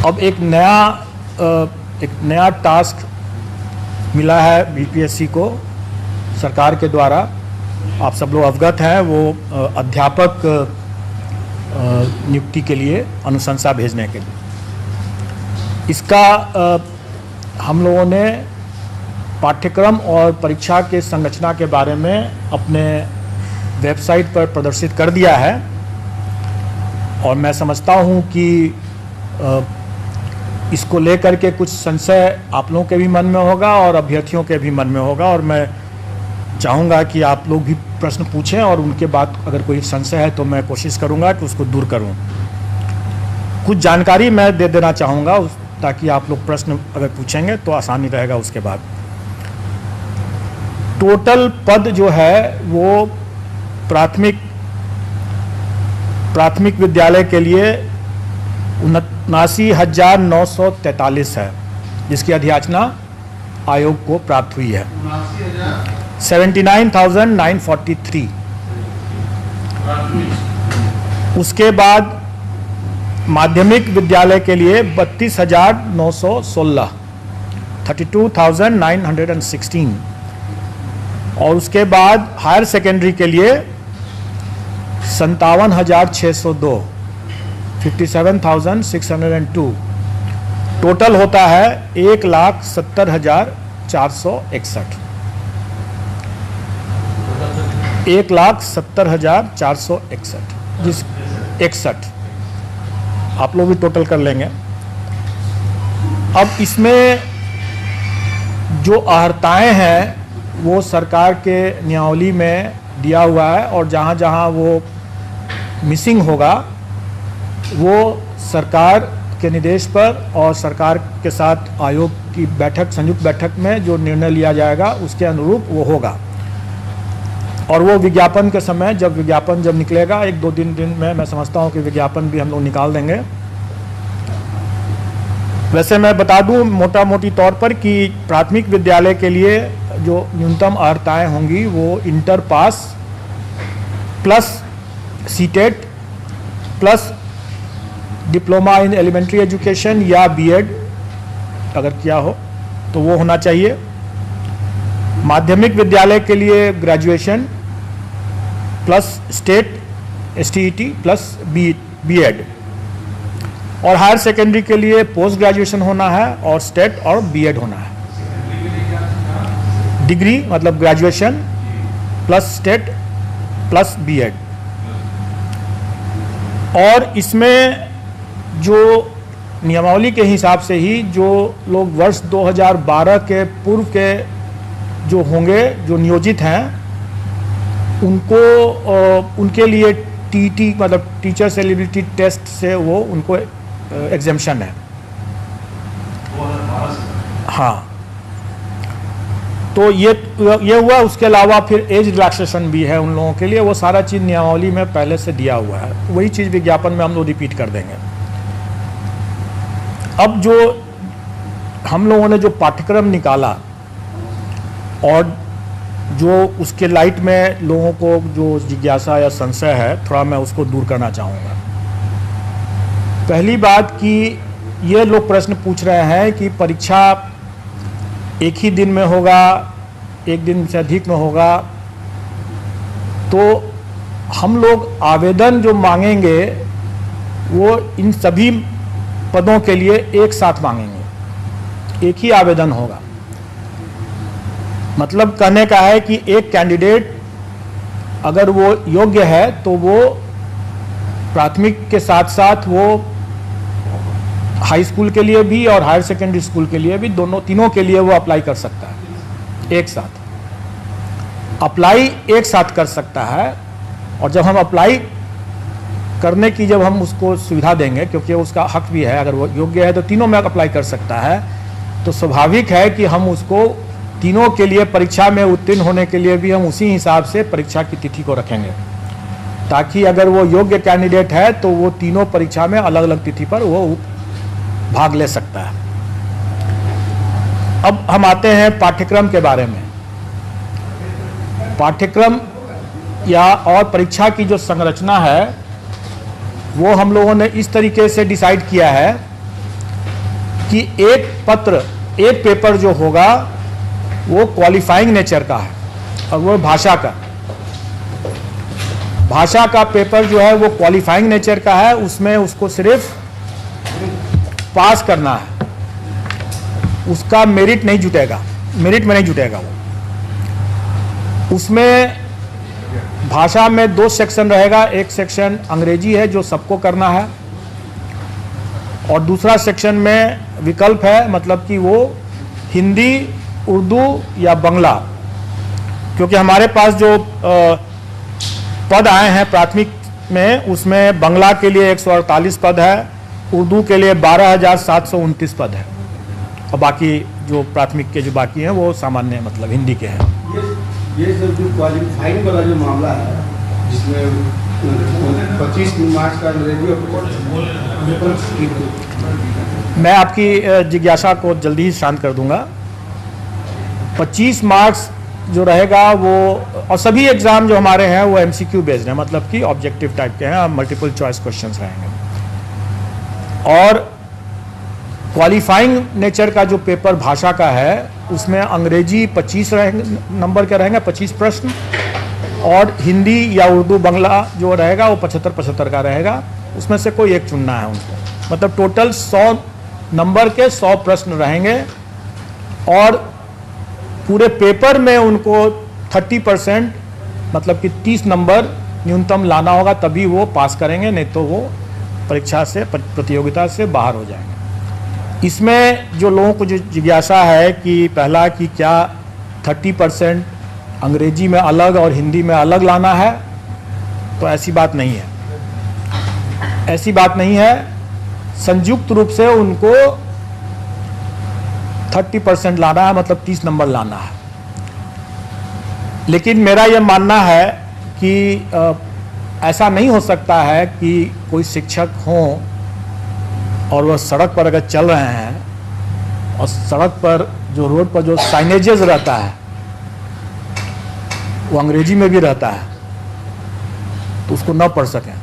अब एक नया टास्क मिला है बीपीएससी को सरकार के द्वारा। आप सब लोग अवगत हैं, वो अध्यापक नियुक्ति के लिए अनुशंसा भेजने के लिए। इसका हम लोगों ने पाठ्यक्रम और परीक्षा के संरचना के बारे में अपने वेबसाइट पर प्रदर्शित कर दिया है और मैं समझता हूं कि इसको लेकर के कुछ संशय आप लोगों के भी मन में होगा और अभ्यर्थियों के भी मन में होगा, और मैं चाहूँगा कि आप लोग भी प्रश्न पूछें और उनके बाद अगर कोई संशय है तो मैं कोशिश करूँगा कि उसको दूर करूँ। कुछ जानकारी मैं दे देना चाहूँगा ताकि आप लोग प्रश्न अगर पूछेंगे तो आसानी रहेगा। उसके बाद टोटल पद जो है वो प्राथमिक विद्यालय के लिए 79,943 है, जिसकी अधियाचना आयोग को प्राप्त हुई है। 79,943। उसके बाद माध्यमिक विद्यालय के लिए 32,916, 32,916, और उसके बाद हायर सेकेंडरी के लिए 57,602, 57,602। टोटल होता है 1,70,461, 1,70,461, जिस 61 आप लोग भी टोटल कर लेंगे। अब इसमें जो अर्हताएँ हैं वो सरकार के नियमावली में दिया हुआ है, और जहाँ जहाँ वो मिसिंग होगा वो सरकार के निर्देश पर और सरकार के साथ आयोग की बैठक, संयुक्त बैठक में जो निर्णय लिया जाएगा उसके अनुरूप वो होगा। और वो विज्ञापन के समय जब निकलेगा 1-2 दिन में मैं समझता हूँ कि विज्ञापन भी हम लोग निकाल देंगे। वैसे मैं बता दूं मोटा मोटी तौर पर कि प्राथमिक विद्यालय के लिए जो न्यूनतम अर्हताएँ होंगी वो inter pass plus CTET plus diploma in elementary education या बीएड अगर किया हो तो वो होना चाहिए। माध्यमिक विद्यालय के लिए graduation plus state STET plus BEd, और हायर सेकेंडरी के लिए पोस्ट ग्रेजुएशन होना है और स्टेट और बीएड होना है। डिग्री मतलब graduation plus state plus BEd. और इसमें जो नियमावली के हिसाब से ही जो लोग वर्ष 2012 के पूर्व के जो होंगे, जो नियोजित हैं, उनके लिए टीटी मतलब टीचर्स एलिजिबिलिटी टेस्ट से वो उनको एग्जेम्पशन है। हाँ, तो ये हुआ। उसके अलावा फिर एज रिलैक्सेशन भी है उन लोगों के लिए, वो सारा चीज़ नियमावली में पहले से दिया हुआ है। वही चीज़ विज्ञापन में हम लोग रिपीट कर देंगे। अब जो हम लोगों ने जो पाठ्यक्रम निकाला और जो उसके लाइट में लोगों को जो जिज्ञासा या संशय है, थोड़ा मैं उसको दूर करना चाहूँगा। पहली बात कि ये लोग प्रश्न पूछ रहे हैं कि परीक्षा एक ही दिन में होगा, एक दिन से अधिक में होगा, तो हम लोग आवेदन जो मांगेंगे वो इन सभी पदों के लिए एक साथ मांगेंगे, एक ही आवेदन होगा। मतलब कहने का है कि एक कैंडिडेट अगर वो योग्य है तो वो प्राथमिक के साथ साथ वो हाई स्कूल के लिए भी और हायर सेकेंडरी स्कूल के लिए भी, तीनों के लिए वो अप्लाई कर सकता है। एक साथ अप्लाई एक साथ कर सकता है, और जब हम अप्लाई करने की जब हम उसको सुविधा देंगे, क्योंकि उसका हक भी है, अगर वो योग्य है तो तीनों में अप्लाई कर सकता है, तो स्वाभाविक है कि हम उसको तीनों के लिए परीक्षा में उत्तीर्ण होने के लिए भी हम उसी हिसाब से परीक्षा की तिथि को रखेंगे, ताकि अगर वो योग्य कैंडिडेट है तो वो तीनों परीक्षा में अलग अलग तिथि पर वो भाग ले सकता है। अब हम आते हैं पाठ्यक्रम के बारे में। पाठ्यक्रम या और परीक्षा की जो संरचना है वो हम लोगों ने इस तरीके से डिसाइड किया है कि एक पेपर जो होगा वो क्वालिफाइंग नेचर का है और वो भाषा का पेपर जो है वो क्वालिफाइंग नेचर का है। उसमें उसको सिर्फ पास करना है, उसका मेरिट में नहीं जुटेगा वो। उसमें भाषा में 2 सेक्शन रहेगा, एक सेक्शन अंग्रेजी है जो सबको करना है और दूसरा सेक्शन में विकल्प है, मतलब कि वो हिंदी, उर्दू या बांग्ला। क्योंकि हमारे पास जो पद आए हैं प्राथमिक में, उसमें बांग्ला के लिए 148 पद है, उर्दू के लिए 12,729 पद है और बाकी जो प्राथमिक के जो बाकी हैं वो सामान्य मतलब हिंदी के हैं। ये सब जो क्वालिफाइंग वाला जो मामला है जिसमें 25 मार्क्स का अंग्रेजी और मैं आपकी जिज्ञासा को जल्दी ही शांत कर दूंगा। 25 मार्क्स जो रहेगा वो, और सभी एग्जाम जो हमारे हैं वो MCQ बेस्ड है, मतलब कि ऑब्जेक्टिव टाइप के हैं, मल्टीपल चॉइस क्वेश्चंस रहेंगे। और क्वालिफाइंग नेचर का जो पेपर भाषा का है उसमें अंग्रेजी 25 नंबर के रहेंगे, 25 प्रश्न, और हिंदी या उर्दू बांग्ला जो रहेगा वो 75-75 का रहेगा। उसमें से कोई एक चुनना है उनको, मतलब टोटल 100 नंबर के 100 प्रश्न रहेंगे और पूरे पेपर में उनको 30% मतलब कि 30 नंबर न्यूनतम लाना होगा, तभी वो पास करेंगे, नहीं तो वो परीक्षा से, प्रतियोगिता से बाहर हो जाएंगे। इसमें जो लोगों को जो जिज्ञासा है कि पहला कि क्या 30% अंग्रेजी में अलग और हिंदी में अलग लाना है, तो ऐसी बात नहीं है। संयुक्त रूप से उनको 30% लाना है, मतलब 30 नंबर लाना है। लेकिन मेरा यह मानना है कि ऐसा नहीं हो सकता है कि कोई शिक्षक हों और वह सड़क पर अगर चल रहे हैं और सड़क पर जो रोड पर जो साइनेजेस रहता है वो अंग्रेजी में भी रहता है, तो उसको न पढ़ सकें,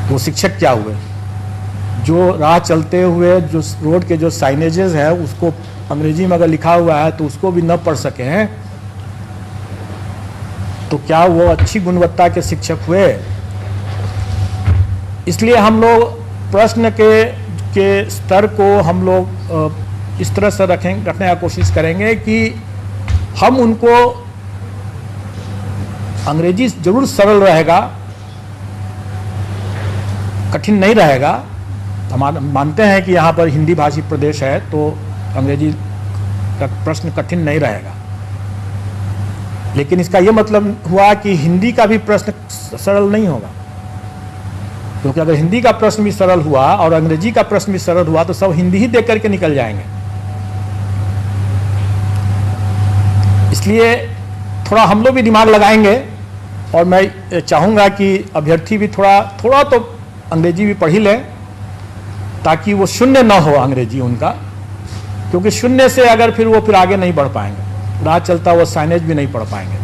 वो शिक्षक क्या हुए? जो राह चलते हुए जो रोड के जो साइनेजेस है उसको अंग्रेजी में अगर लिखा हुआ है तो उसको भी न पढ़ सके हैं, तो क्या वो अच्छी गुणवत्ता के शिक्षक हुए? इसलिए हम लोग प्रश्न के स्तर को हम लोग इस तरह से रखने का कोशिश करेंगे कि हम उनको, अंग्रेजी जरूर सरल रहेगा, कठिन नहीं रहेगा। हम मानते हैं कि यहाँ पर हिंदी भाषी प्रदेश है तो अंग्रेजी का प्रश्न कठिन नहीं रहेगा, लेकिन इसका यह मतलब हुआ कि हिंदी का भी प्रश्न सरल नहीं होगा, क्योंकि अगर हिंदी का प्रश्न भी सरल हुआ और अंग्रेजी का प्रश्न भी सरल हुआ तो सब हिंदी ही देख करके निकल जाएंगे। इसलिए थोड़ा हम लोग भी दिमाग लगाएंगे और मैं चाहूँगा कि अभ्यर्थी भी थोड़ा तो अंग्रेजी भी पढ़ ही लें, ताकि वो शून्य ना हो अंग्रेजी उनका, क्योंकि शून्य से अगर फिर वो आगे नहीं बढ़ पाएंगे, राह चलता वो साइनेज भी नहीं पढ़ पाएंगे,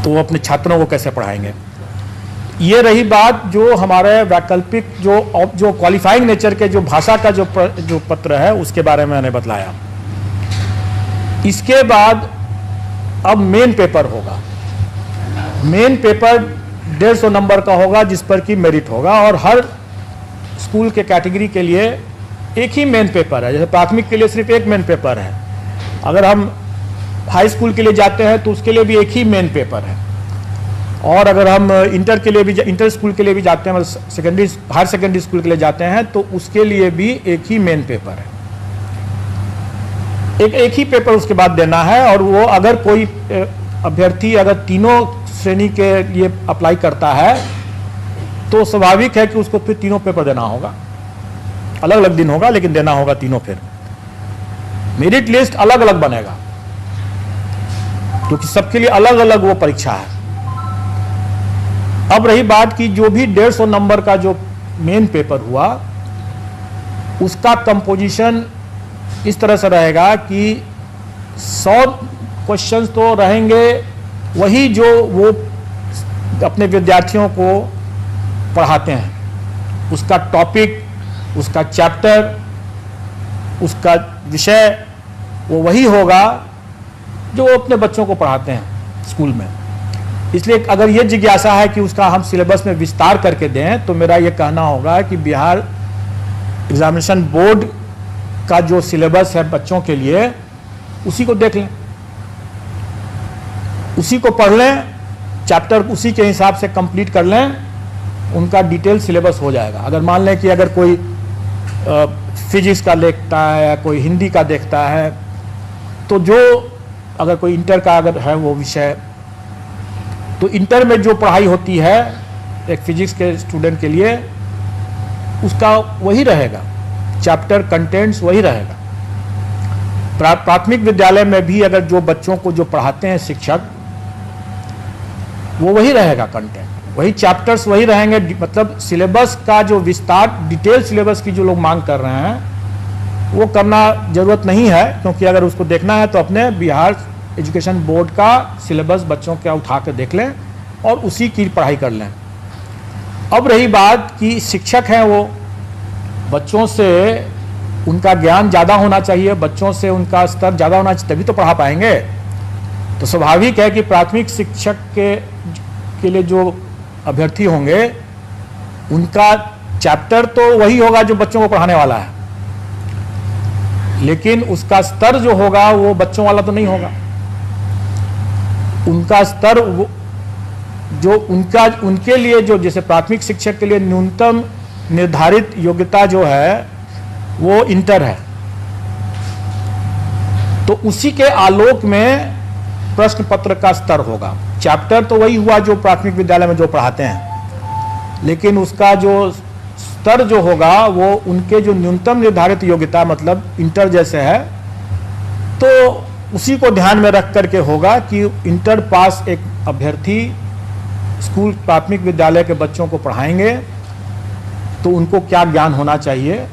तो वो अपने छात्रों को कैसे पढ़ाएंगे। ये रही बात जो हमारे वैकल्पिक जो क्वालिफाइंग नेचर के जो भाषा का जो पत्र है उसके बारे में मैंने बतलाया। इसके बाद अब मेन पेपर होगा। मेन पेपर 150 नंबर का होगा जिस पर कि मेरिट होगा, और हर स्कूल के कैटेगरी के लिए एक ही मेन पेपर है। जैसे प्राथमिक के लिए सिर्फ एक मेन पेपर है, अगर हम हाई स्कूल के लिए जाते हैं तो उसके लिए भी एक ही मेन पेपर है, और अगर हम इंटर स्कूल के लिए भी जाते हैं, मतलब हायर सेकेंडरी स्कूल के लिए जाते हैं तो उसके लिए भी एक ही मेन पेपर है। एक ही पेपर उसके बाद देना है, और वो अगर कोई अभ्यर्थी अगर तीनों श्रेणी के लिए अप्लाई करता है तो स्वाभाविक है कि उसको फिर तीनों पेपर देना होगा, अलग अलग दिन होगा लेकिन देना होगा तीनों। फिर मेरिट लिस्ट अलग अलग बनेगा, क्योंकि सबके लिए अलग अलग वो परीक्षा है। अब रही बात कि जो भी 150 नंबर का जो मेन पेपर हुआ उसका कंपोजिशन इस तरह से रहेगा कि 100 क्वेश्चंस तो रहेंगे वही जो वो अपने विद्यार्थियों को पढ़ाते हैं, उसका टॉपिक, उसका चैप्टर, उसका विषय वो वही होगा जो वो अपने बच्चों को पढ़ाते हैं स्कूल में। इसलिए अगर ये जिज्ञासा है कि उसका हम सिलेबस में विस्तार करके दें, तो मेरा ये कहना होगा कि बिहार एग्जामिनेशन बोर्ड का जो सिलेबस है बच्चों के लिए, उसी को देख लें, उसी को पढ़ लें, चैप्टर उसी के हिसाब से कंप्लीट कर लें, उनका डिटेल सिलेबस हो जाएगा। अगर मान लें कि अगर कोई फिजिक्स का देखता है या कोई हिंदी का देखता है, तो जो अगर कोई इंटर का अगर है वो विषय, तो इंटर में जो पढ़ाई होती है एक फिजिक्स के स्टूडेंट के लिए, उसका वही रहेगा, चैप्टर कंटेंट्स वही रहेगा। प्राथमिक विद्यालय में भी अगर जो बच्चों को जो पढ़ाते हैं शिक्षक, वो वही रहेगा, कंटेंट वही, चैप्टर्स वही रहेंगे। मतलब सिलेबस का जो विस्तार, डिटेल सिलेबस की जो लोग मांग कर रहे हैं, वो करना जरूरत नहीं है, क्योंकि अगर उसको देखना है तो अपने बिहार एजुकेशन बोर्ड का सिलेबस बच्चों का उठा कर देख लें और उसी की पढ़ाई कर लें। अब रही बात कि शिक्षक हैं, वो बच्चों से उनका ज्ञान ज़्यादा होना चाहिए, बच्चों से उनका स्तर ज़्यादा होना चाहिए, तभी तो पढ़ा पाएंगे। तो स्वाभाविक है कि प्राथमिक शिक्षक के लिए जो अभ्यर्थी होंगे, उनका चैप्टर तो वही होगा जो बच्चों को पढ़ाने वाला है, लेकिन उसका स्तर जो होगा वो बच्चों वाला तो नहीं होगा। उनका स्तर जो उनके लिए जो, जैसे प्राथमिक शिक्षक के लिए न्यूनतम निर्धारित योग्यता जो है वो इंटर है, तो उसी के आलोक में प्रश्न पत्र का स्तर होगा। चैप्टर तो वही हुआ जो प्राथमिक विद्यालय में जो पढ़ाते हैं, लेकिन उसका जो स्तर जो होगा वो उनके जो न्यूनतम निर्धारित योग्यता, मतलब इंटर जैसे है, तो उसी को ध्यान में रख करके होगा कि इंटर पास एक अभ्यर्थी स्कूल प्राथमिक विद्यालय के बच्चों को पढ़ाएंगे तो उनको क्या ज्ञान होना चाहिए,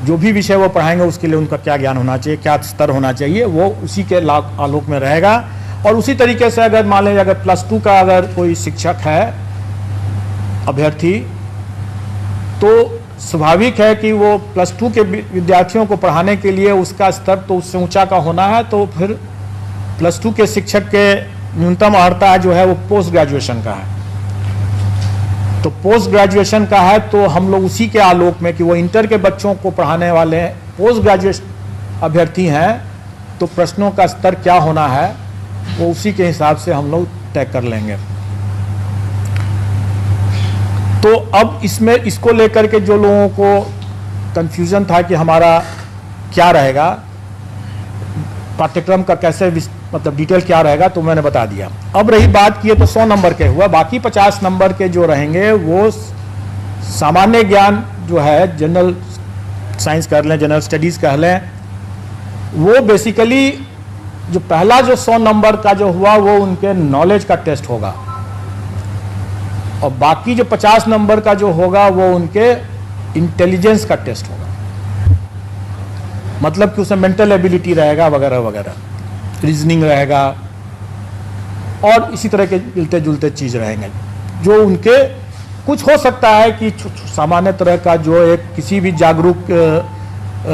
जो भी विषय वो पढ़ाएंगे उसके लिए उनका क्या ज्ञान होना चाहिए, क्या स्तर होना चाहिए, वो उसी के आलोक में रहेगा। और उसी तरीके से अगर मान लीजिए अगर +2 का अगर कोई शिक्षक है अभ्यर्थी, तो स्वाभाविक है कि वो +2 के विद्यार्थियों को पढ़ाने के लिए उसका स्तर तो उससे ऊंचा का होना है, तो फिर +2 के शिक्षक के न्यूनतम अर्हता जो है वो पोस्ट ग्रेजुएशन का है। तो पोस्ट ग्रेजुएशन का है तो हम लोग उसी के आलोक में कि वो इंटर के बच्चों को पढ़ाने वाले पोस्ट ग्रेजुएट अभ्यर्थी हैं, तो प्रश्नों का स्तर क्या होना है वो उसी के हिसाब से हम लोग तय कर लेंगे। तो अब इसमें इसको लेकर के जो लोगों को कंफ्यूजन था कि हमारा क्या रहेगा, पाठ्यक्रम का कैसे मतलब डिटेल क्या रहेगा, तो मैंने बता दिया। अब रही बात की तो 100 नंबर के हुआ, बाकी 50 नंबर के जो रहेंगे वो सामान्य ज्ञान जो है, जनरल साइंस कर लें, जनरल स्टडीज़ कह लें, वो बेसिकली जो पहला जो 100 नंबर का जो हुआ वो उनके नॉलेज का टेस्ट होगा, और बाकी जो 50 नंबर का जो होगा वो उनके इंटेलिजेंस का टेस्ट होगा। मतलब कि उसमें मेंटल एबिलिटी रहेगा वगैरह वगैरह, रीजनिंग रहेगा और इसी तरह के मिलते जुलते चीज़ रहेंगे, जो उनके कुछ हो सकता है कि सामान्य तरह का जो एक किसी भी जागरूक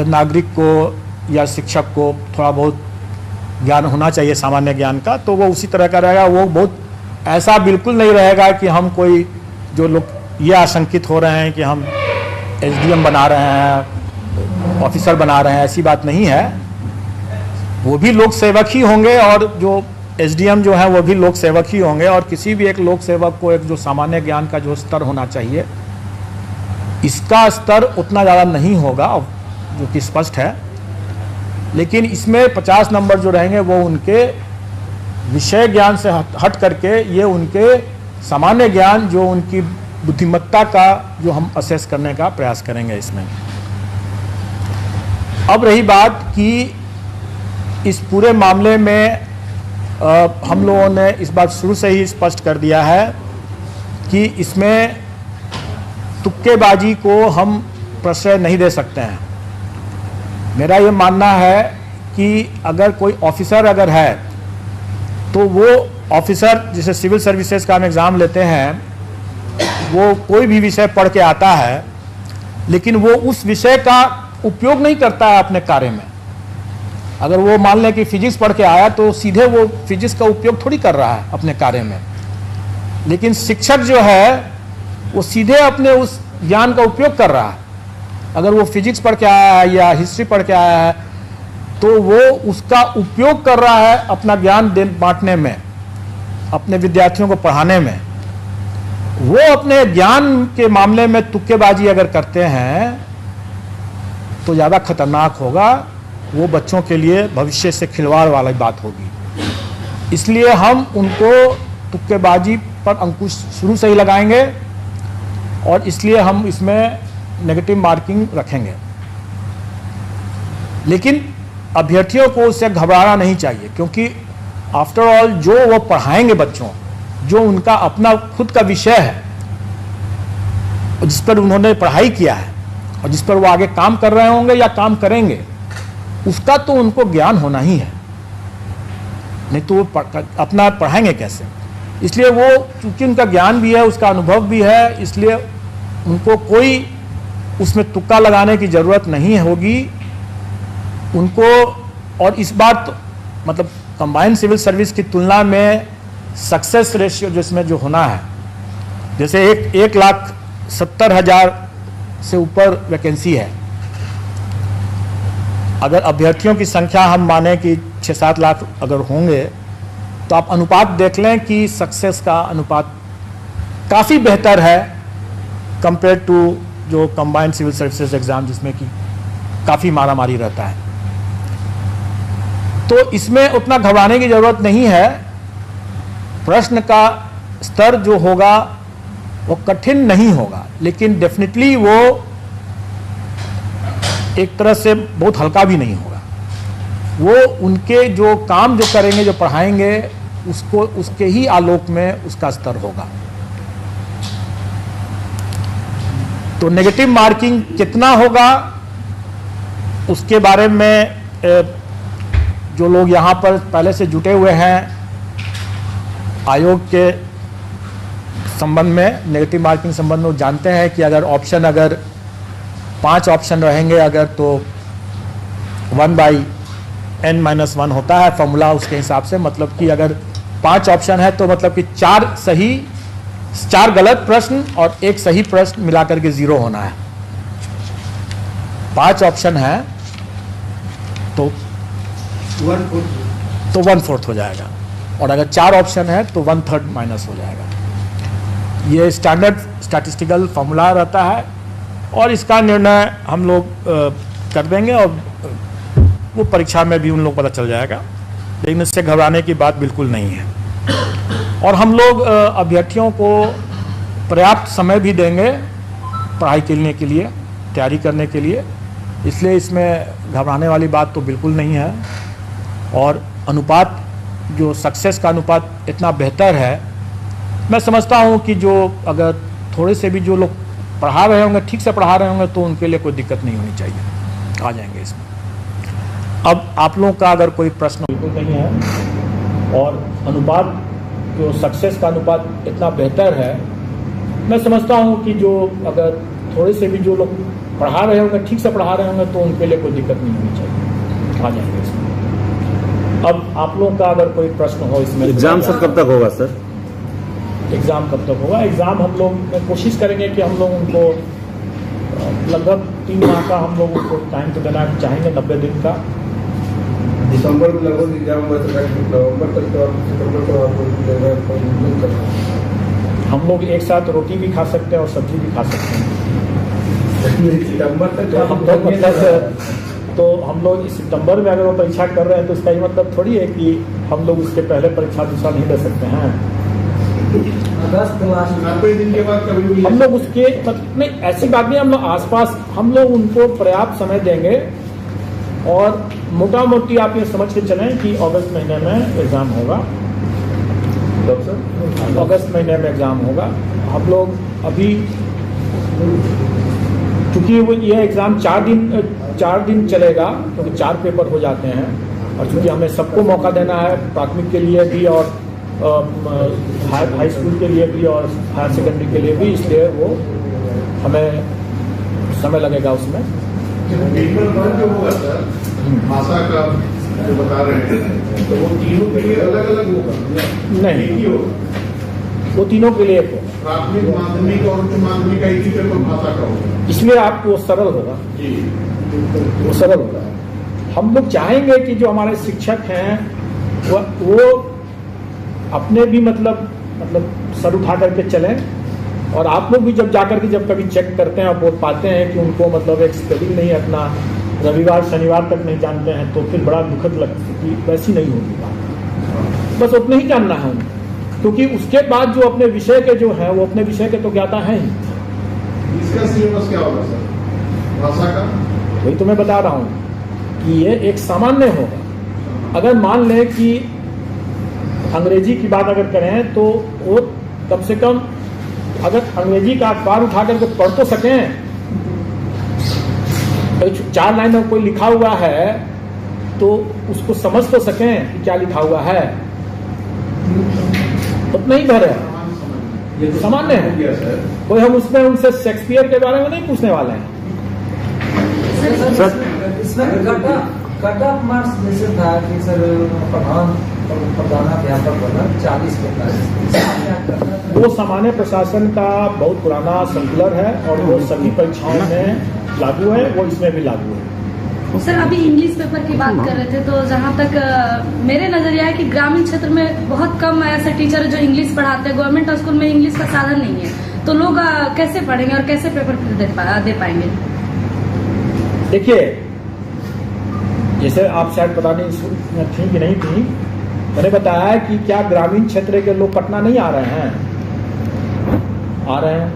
नागरिक को या शिक्षक को थोड़ा बहुत ज्ञान होना चाहिए सामान्य ज्ञान का, तो वो उसी तरह का रहेगा। वो बहुत ऐसा बिल्कुल नहीं रहेगा कि हम कोई, जो लोग ये आशंकित हो रहे हैं कि हम SDM बना रहे हैं, ऑफिसर बना रहे हैं, ऐसी बात नहीं है। वो भी लोक सेवक ही होंगे और जो SDM जो है वो भी लोक सेवक ही होंगे, और किसी भी एक लोक सेवक को एक जो सामान्य ज्ञान का जो स्तर होना चाहिए, इसका स्तर उतना ज़्यादा नहीं होगा, जो कि स्पष्ट है। लेकिन इसमें 50 नंबर जो रहेंगे वो उनके विषय ज्ञान से हट करके ये उनके सामान्य ज्ञान, जो उनकी बुद्धिमत्ता का जो हम असेस करने का प्रयास करेंगे इसमें। अब रही बात कि इस पूरे मामले में हम लोगों ने इस बात शुरू से ही स्पष्ट कर दिया है कि इसमें तुक्केबाजी को हम प्रश्रय नहीं दे सकते हैं। मेरा ये मानना है कि अगर कोई ऑफिसर अगर है तो वो ऑफिसर, जैसे सिविल सर्विसेज का हम एग्ज़ाम लेते हैं, वो कोई भी विषय पढ़ के आता है लेकिन वो उस विषय का उपयोग नहीं करता है अपने कार्य में। अगर वो मान लें कि फिजिक्स पढ़ के आया तो सीधे वो फिजिक्स का उपयोग थोड़ी कर रहा है अपने कार्य में, लेकिन शिक्षक जो है वो सीधे अपने उस ज्ञान का उपयोग कर रहा है। अगर वो फिजिक्स पढ़ के आया है या हिस्ट्री पढ़ के आया है तो वो उसका उपयोग कर रहा है अपना ज्ञान बांटने में, अपने विद्यार्थियों को पढ़ाने में। वो अपने ज्ञान के मामले में तुक्केबाजी अगर करते हैं तो ज़्यादा खतरनाक होगा, वो बच्चों के लिए भविष्य से खिलवाड़ वाली बात होगी। इसलिए हम उनको तुक्केबाजी पर अंकुश शुरू से ही लगाएंगे और इसलिए हम इसमें नेगेटिव मार्किंग रखेंगे। लेकिन अभ्यर्थियों को उससे घबराना नहीं चाहिए, क्योंकि आफ्टर ऑल जो वो पढ़ाएंगे बच्चों, जो उनका अपना खुद का विषय है जिस पर उन्होंने पढ़ाई किया है और जिस पर वो आगे काम कर रहे होंगे या काम करेंगे, उसका तो उनको ज्ञान होना ही है, नहीं तो वो अपना पढ़ाएंगे कैसे। इसलिए वो चूंकि उनका ज्ञान भी है, उसका अनुभव भी है, इसलिए उनको कोई उसमें तुक्का लगाने की ज़रूरत नहीं होगी उनको। और इस बार तो मतलब कंबाइंड सिविल सर्विस की तुलना में सक्सेस रेशियो जिसमें जो होना है, जैसे 1,70,000 से ऊपर वैकेंसी है, अगर अभ्यर्थियों की संख्या हम माने कि 6-7 लाख अगर होंगे तो आप अनुपात देख लें कि सक्सेस का अनुपात काफ़ी बेहतर है कंपेयर टू जो कंबाइंड सिविल सर्विसेज एग्ज़ाम जिसमें कि काफ़ी मारामारी रहता है। तो इसमें उतना घबराने की ज़रूरत नहीं है। प्रश्न का स्तर जो होगा वो कठिन नहीं होगा, लेकिन डेफिनेटली वो एक तरह से बहुत हल्का भी नहीं होगा। वो उनके जो काम जो करेंगे, जो पढ़ाएंगे, उसको उसके ही आलोक में उसका स्तर होगा। तो नेगेटिव मार्किंग कितना होगा उसके बारे में जो लोग यहाँ पर पहले से जुटे हुए हैं आयोग के संबंध में, नेगेटिव मार्किंग संबंध में, जानते हैं कि अगर 5 ऑप्शन रहेंगे अगर तो 1/n-1 होता है फॉर्मूला उसके हिसाब से। मतलब कि अगर 5 ऑप्शन है तो मतलब कि 4 गलत प्रश्न और 1 सही प्रश्न मिलाकर के 0 होना है। 5 ऑप्शन है तो 1/4 हो जाएगा, और अगर 4 ऑप्शन है तो 1/3 माइनस हो जाएगा। ये स्टैंडर्ड स्टैटिस्टिकल फॉर्मूला रहता है और इसका निर्णय हम लोग कर देंगे और वो परीक्षा में भी उन लोग पता चल जाएगा, लेकिन इससे घबराने की बात बिल्कुल नहीं है। और हम लोग अभ्यर्थियों को पर्याप्त समय भी देंगे पढ़ाई करने के लिए, तैयारी करने के लिए, इसलिए इसमें घबराने वाली बात तो बिल्कुल नहीं है। और अनुपात जो सक्सेस का अनुपात इतना बेहतर है, मैं समझता हूँ कि जो अगर थोड़े से भी जो लोग पढ़ा रहे होंगे, ठीक से पढ़ा रहे होंगे, तो उनके लिए कोई दिक्कत नहीं होनी चाहिए, आ जाएंगे इसमें। अब आप लोगों का अगर कोई प्रश्न बिल्कुल नहीं है और अनुपात जो सक्सेस का अनुपात इतना बेहतर है, मैं समझता हूँ कि जो अगर थोड़े से भी जो लोग पढ़ा रहे होंगे, ठीक से पढ़ा रहे होंगे, तो उनके लिए कोई दिक्कत नहीं होनी चाहिए, आ जाएंगे इसमें। अब आप लोगों का अगर कोई प्रश्न हो इसमें। एग्जाम सर कब तक होगा सर? एग्ज़ाम कब तक होगा? एग्ज़ाम हम लोग कोशिश करेंगे कि हम लोग उनको लगभग 3 माह का हम लोग उनको टाइम तो देना चाहेंगे, 90 दिन का। दिसंबर में लगभग एग्जाम नवंबर तक हम लोग एक साथ रोटी भी खा सकते हैं और सब्जी भी खा सकते हैं। सितंबर तक तो हम लोग इस सितंबर में अगर वो परीक्षा कर रहे हैं तो इसका ये मतलब थोड़ी है कि हम लोग उसके पहले परीक्षा दूसरा नहीं दे सकते हैं। अगस्त लास्ट 90 दिन के बाद कभी भी हम लोग उसके नहीं, ऐसी बात नहीं, हम लोग आसपास हम लोग उनको पर्याप्त समय देंगे। और मोटा मोटी आप ये समझ के चलें कि अगस्त महीने में एग्ज़ाम होगा। अगस्त महीने में एग्ज़ाम होगा। हम लोग अभी क्योंकि वो ये एग्ज़ाम 4 दिन चलेगा, क्योंकि 4 पेपर हो जाते हैं, और चूँकि हमें सबको मौका देना है, प्राथमिक के लिए भी और हाई स्कूल के लिए भी और हायर सेकेंडरी के लिए भी, इसलिए वो हमें समय लगेगा उसमें। पेपर वन जो होगा सर, भाषा का जो बता रहे हैं, तो वो तीनों के लिए अलग अलग होगा? नहीं, एक ही होगा? वो तीनों के लिए होगा। प्राथमिक, माध्यमिक और उच्च माध्यमिक का एक ही पेपर भाषा का होगा, इसलिए आपको सरल होगा जी, वो सरल होगा। हम लोग चाहेंगे कि जो हमारे शिक्षक हैं वो अपने भी मतलब सर उठा करके चलें, और आप लोग भी जब जाकर के जब कभी चेक करते हैं और बोल पाते हैं कि उनको मतलब एक स्पेलिंग नहीं अपना रविवार शनिवार तक नहीं जानते हैं, तो फिर बड़ा दुखद लगता है कि वैसी नहीं होगी बात। बस उतना ही जानना है उनको, क्योंकि उसके बाद जो अपने विषय के जो हैं वो अपने विषय के तो ज्ञाता हैं ही। इसका सिलेबस क्या होगा सर, भाषा का? वही तो मैं बता रहा हूँ कि ये एक सामान्य होगा। अगर मान लें कि अंग्रेजी की बात अगर करें तो वो कम से कम अगर अंग्रेजी का अखबार उठा करके पढ़ तो सकें, तो 4 लाइन में कोई लिखा हुआ है तो उसको समझ तो सकें कि क्या लिखा हुआ है, उतना ही भर है, सामान्य है। कोई हम उसमें उनसे शेक्सपियर के बारे में नहीं पूछने वाले हैं। इसमें कट ऑफ मार्क्स जैसे था कि सर प्रधानाध्यापक बना 40-45, वो सामान्य प्रशासन का बहुत पुराना सर्कुलर है और वो सभी परीक्षाओं में लागू है, वो इसमें भी लागू है। सर अभी इंग्लिश पेपर की बात कर रहे थे, तो जहाँ तक मेरे नजरिया है कि ग्रामीण क्षेत्र में बहुत कम ऐसे टीचर जो इंग्लिश पढ़ाते हैं। गवर्नमेंट स्कूल में इंग्लिश का साधन नहीं है, तो लोग कैसे पढ़ेंगे और कैसे पेपर दे पाएंगे? देखिए, जैसे आप शायद पता नहीं थी कि नहीं थी, मैंने बताया कि क्या ग्रामीण क्षेत्र के लोग पटना नहीं आ रहे हैं? आ रहे हैं।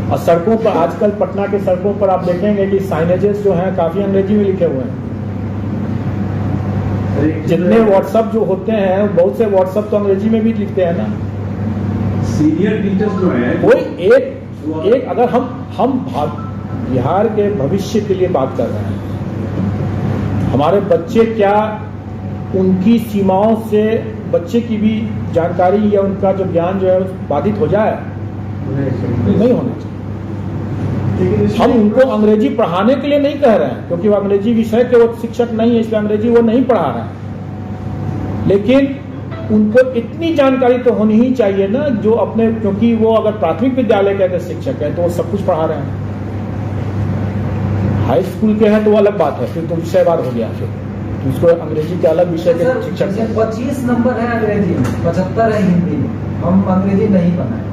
और सड़कों पर आजकल पटना के सड़कों पर आप देखेंगे कि साइनेजेस जो हैं काफी अंग्रेजी में लिखे हुए हैं। जितने व्हाट्सएप जो होते हैं, बहुत से व्हाट्सएप तो अंग्रेजी में भी लिखते हैं ना। सीनियर टीचर्स जो हैं, कोई एक अगर हम बिहार के भविष्य के लिए बात कर रहे हैं, हमारे बच्चे क्या उनकी सीमाओं से बच्चे की भी जानकारी या उनका जो ज्ञान जो है बाधित हो जाए? नहीं होना चाहिए। हम उनको अंग्रेजी पढ़ाने के लिए नहीं कह रहे हैं, क्योंकि वो अंग्रेजी विषय के वो शिक्षक नहीं है, इसलिए अंग्रेजी वो नहीं पढ़ा रहे हैं। लेकिन उनको इतनी जानकारी तो होनी ही चाहिए ना, जो अपने, क्योंकि वो अगर प्राथमिक विद्यालय के अगर शिक्षक है तो वो सब कुछ पढ़ा रहे हैं। हाई स्कूल के हैं तो वो अलग बात है, फिर तो विषयवार हो गया, फिर उसको अंग्रेजी के अलग विषय के शिक्षक। 25 नंबर है अंग्रेजी में, 75 है हिंदी में। हम अंग्रेजी नहीं बनाए,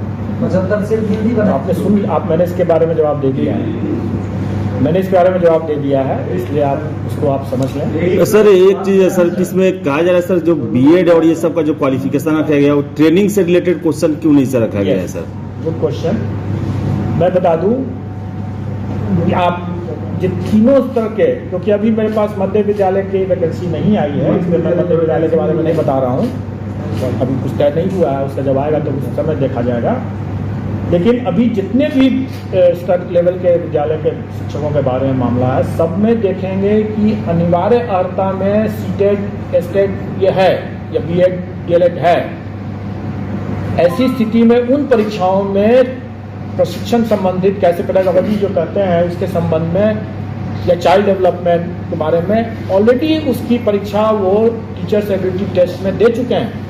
75 सिर्फ हिंदी बनाए। आपने सुन, मैंने इसके बारे में जवाब दे दिया है, मैंने इसके बारे में जवाब दे दिया है, इसलिए आप उसको आप समझ लें। सर एक चीज है सर, इसमें कहा जा रहा है सर, जो बीएड और ये सब का जो क्वालिफिकेशन रखा गया, वो ट्रेनिंग से रिलेटेड क्वेश्चन क्यों नहीं सर रखा गया है सर? Good question. मैं बता दूं कि आप तीनों स्तर के, क्योंकि अभी मेरे पास मध्य विद्यालय की वैकेंसी नहीं आई है, इसलिए मैं मध्य विद्यालय के बारे में नहीं बता रहा हूँ, अभी कुछ तय नहीं हुआ है, उसका जब आएगा तो उस समय देखा जाएगा। लेकिन अभी जितने भी स्तर लेवल के विद्यालय के शिक्षकों के बारे में मामला है, सब में देखेंगे कि अनिवार्य अर्हता में सीटेट एस्टेट ये है या बीएड डीएलएड है। ऐसी स्थिति में उन परीक्षाओं में प्रशिक्षण संबंधित कैसे पेडागोजी जो कहते हैं उसके संबंध में, या चाइल्ड डेवलपमेंट के बारे में ऑलरेडी उसकी परीक्षा वो टीचर्स एबिलिटी टेस्ट में दे चुके हैं।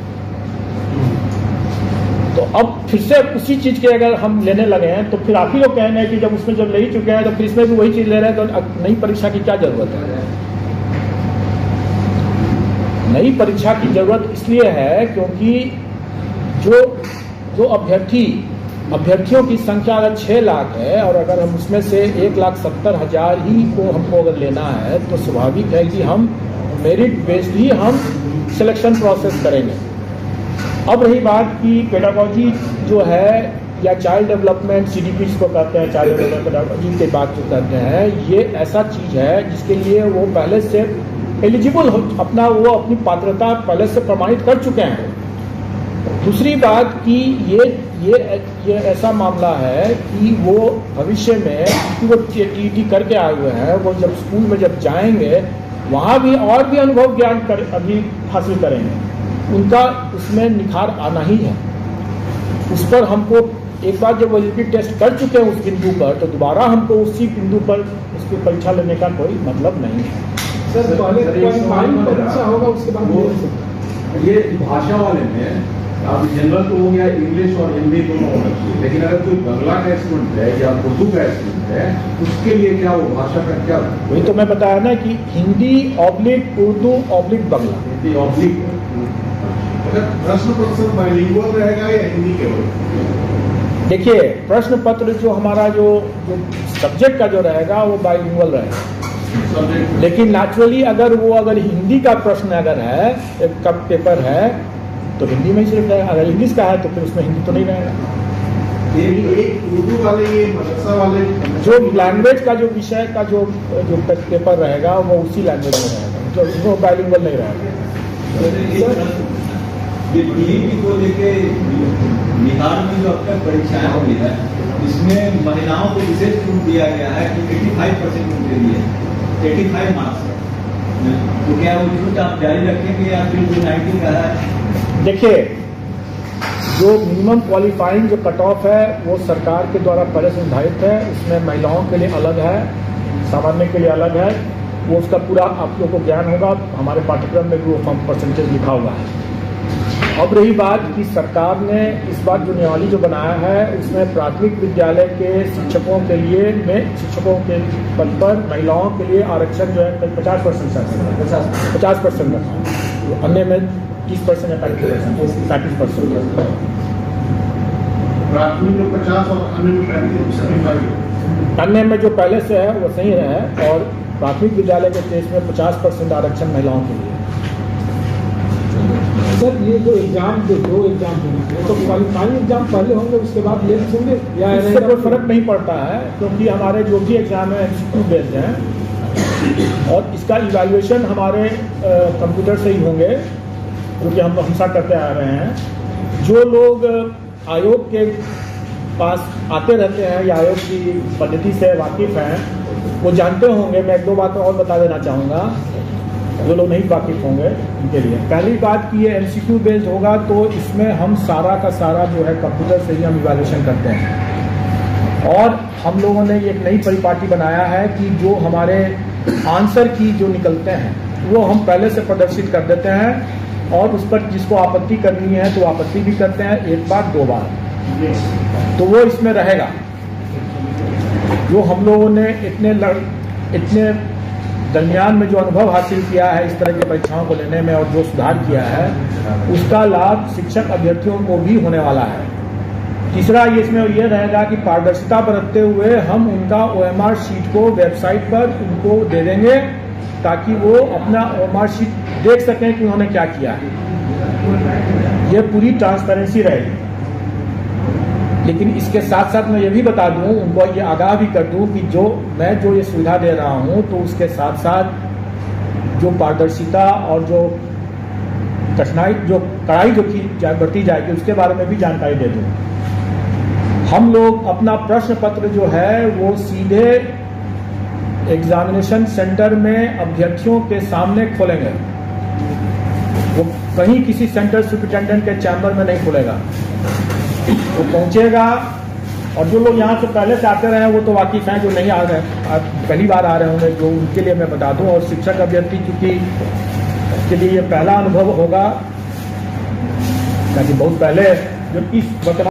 तो अब फिर से उसी चीज के अगर हम लेने लगे हैं तो फिर आप ही लोग कहेंगे कि जब उसमें जब ले ही चुके हैं तो फिर इसमें भी वही चीज ले रहे हैं, तो नई परीक्षा की क्या जरूरत है? नई परीक्षा की जरूरत इसलिए है क्योंकि जो अभ्यर्थियों की संख्या अगर 6 लाख है और अगर हम उसमें से 1,70,000 ही को हमको अगर लेना है, तो स्वाभाविक है कि हम मेरिट बेस्ड ही हम सिलेक्शन प्रोसेस करेंगे। अब रही बात की पेडागोजी जो है या चाइल्ड डेवलपमेंट सीडीपी जिसको कहते हैं, चाइल्ड डेवलपमेंट पेडागोजी की बात जो करते हैं, ये ऐसा चीज है जिसके लिए वो पहले से एलिजिबल हो, अपनी पात्रता पहले से प्रमाणित कर चुके हैं। दूसरी बात कि ये ऐसा मामला है कि वो भविष्य में कि वो टीटी करके आए हुए हैं, वो जब स्कूल में जब जाएंगे वहाँ भी और भी अनुभव ज्ञान अभी हासिल करेंगे। उनका उसमें निखार आना ही है। उस पर हमको एक बार जब वैलिडिटी टेस्ट कर चुके हैं उस बिंदु पर, तो दोबारा हमको उसी बिंदु पर उसकी परीक्षा लेने का कोई मतलब नहीं है। सर पहले क्वालिफाइंग परीक्षा होगा, उसके बाद ये भाषा वाले में आप जनरल तो हो गया, इंग्लिश और हिंदी दोनों होना चाहिए, लेकिन अगर कोई बंगला का स्टूडेंट है या उर्दू का स्टूडेंट है, उसके लिए क्या वो भाषा का क्या? वही तो मैं बताया ना कि हिंदी ऑब्लिक उर्दू ऑब्लिक बंगला। हिंदी ऑब्लिक। अगर प्रश्न पत्र बाइलिंगुअल रहेगा या हिंदी केवल? देखिए, प्रश्न पत्र जो हमारा जो सब्जेक्ट का जो रहेगा वो बाइलिंगुअल रहेगा, लेकिन नेचुरली अगर हिंदी का प्रश्न अगर है, एक कब पेपर है तो हिंदी में ही सिर्फ रहेगा। अगर इंग्लिश का है तो फिर उसमें हिंदी तो नहीं रहेगा। एक उर्दू वाले, ये मदरसा वाले, जो लैंग्वेज का जो विषय का जो पेपर रहेगा वो उसी लैंग्वेज में रहेगा, जो वो बाइलिंगुअल नहीं रहेगा। ये DEP को लेके बिहार में जो अब तक परीक्षाएं हुई है, इसमें महिलाओं को विशेष छूट दिया गया है कि 85% उनके लिए 85 मार्क्स है, तो क्या वो छूट आप जारी रखेंगे या फिर जो 90 का है? देखिए, जो मिनिमम क्वालिफाइंग जो कट ऑफ है वो सरकार के द्वारा पहले से निर्धारित है। उसमें महिलाओं के लिए अलग है, सामान्य के लिए अलग है। वो उसका पूरा आप लोगों को ज्ञान होगा, हमारे पाठ्यक्रम में भी वो परसेंटेज लिखा हुआ है। अब रही बात कि सरकार ने इस बार जो नियमावली जो बनाया है, उसमें प्राथमिक विद्यालय के शिक्षकों के लिए शिक्षकों के पद पर महिलाओं के लिए आरक्षण जो है 50% 50% रखा, अन्य में 30% या 35%। प्राथमिक में 50 और अन्य में 35। अन्य में जो पहले से है वो सही है, और प्राथमिक विद्यालय के केस में 50% आरक्षण महिलाओं के लिए। सर ये जो एग्जाम, जो 2 एग्जाम होंगे तो क्वालिफाइंग एग्जाम पहले होंगे, उसके बाद ये होंगे या इससे कोई फर्क नहीं पड़ता है, क्योंकि हमारे जो भी एग्जाम है MCQ बेस्ड हैं और इसका इवैल्यूएशन हमारे कंप्यूटर से ही होंगे, क्योंकि हम हमेशा करते आ रहे हैं। जो लोग आयोग के पास आते रहते हैं या आयोग की पद्धति से वाकिफ़ हैं वो जानते होंगे। मैं 1-2 बातें और बता देना चाहूँगा जो लोग नहीं वाकिफ़ होंगे उनके लिए। पहली बात कि ये MCQ बेस्ड होगा, तो इसमें हम सारा का सारा जो है कंप्यूटर से ही हम इवैल्यूएशन करते हैं। और हम लोगों ने एक नई परिपाटी बनाया है कि जो हमारे आंसर की जो निकलते हैं वो हम पहले से प्रदर्शित कर देते हैं, और उस पर जिसको आपत्ति करनी है तो आपत्ति भी करते हैं 1 बार 2 बार, तो वो इसमें रहेगा। जो हम लोगों ने इतने दरमियान में जो अनुभव हासिल किया है इस तरह की परीक्षाओं को लेने में और जो सुधार किया है, उसका लाभ शिक्षक अभ्यर्थियों को भी होने वाला है। तीसरा इसमें ये रहेगा कि पारदर्शिता बरतते हुए हम उनका OMR शीट को वेबसाइट पर उनको दे देंगे, ताकि वो अपना OMR शीट देख सकें कि उन्होंने क्या किया है। ये पूरी ट्रांसपेरेंसी रहेगी। लेकिन इसके साथ साथ मैं ये भी बता दूं, उनको ये आगाह भी कर दूं कि मैं जो ये सुविधा दे रहा हूं, तो उसके साथ साथ जो पारदर्शिता और जो कठिनाई जो कड़ाई जो की बढ़ती जाएगी उसके बारे में भी जानकारी दे दूं। हम लोग अपना प्रश्न पत्र जो है वो सीधे एग्जामिनेशन सेंटर में अभ्यर्थियों के सामने खोलेंगे। वो कहीं किसी सेंटर सुपरिटेंडेंट के चैम्बर में नहीं खुलेगा, वो पहुंचेगा। और जो लोग यहाँ से पहले से आते रहे हैं वो तो वाकिफ हैं, जो नहीं आ रहे पहली बार आ रहे होंगे, जो उनके लिए मैं बता दूं। और शिक्षक अभ्यर्थी क्योंकि के लिए ये पहला अनुभव होगा, ताकि बहुत पहले जो इस वर्तमान